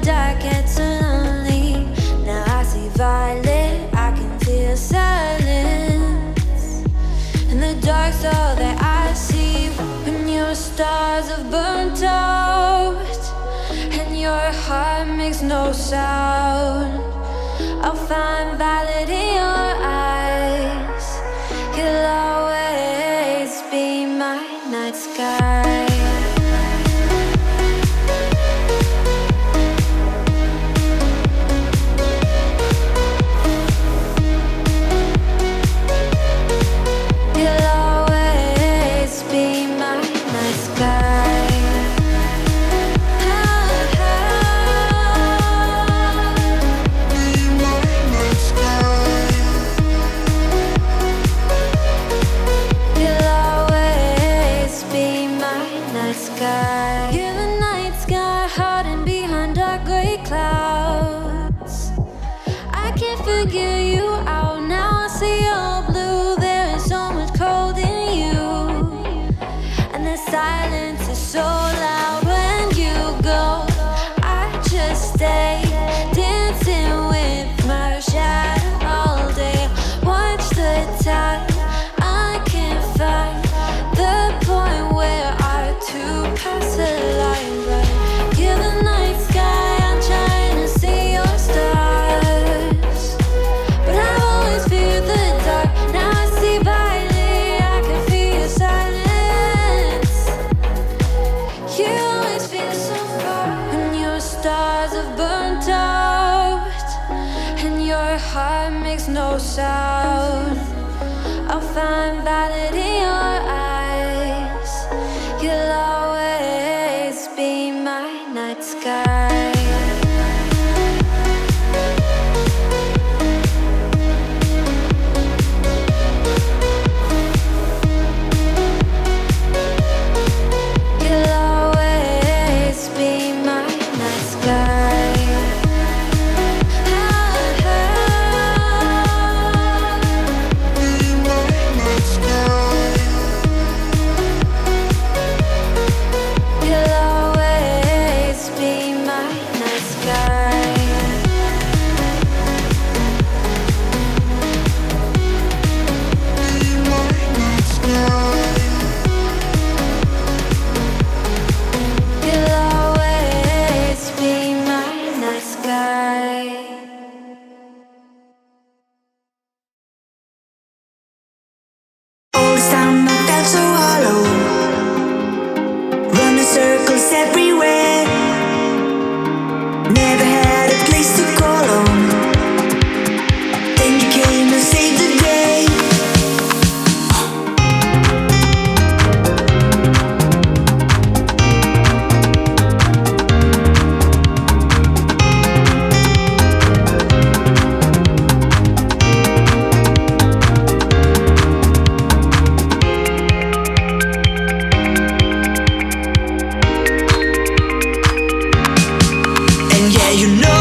dark gets lonely. Now I see violet, I can feel silence. In the dark's all that I see. When your stars have burnt out and your heart makes no sound, I'll find violet in your eyes. You'll always be my night sky. Silence is so loud when you go. I just stay dancing with my shadow all day. Watch the tide, I can't find the point where our two paths align. But you're the night sky, I'm trying to see your stars, but I've always feared the dark. Now I see violet, I can feel your silence. You always feel so far when your stars have burnt out and your heart makes no sound. I'll find violet in your eyes. You'll always be my night sky. Yeah, you know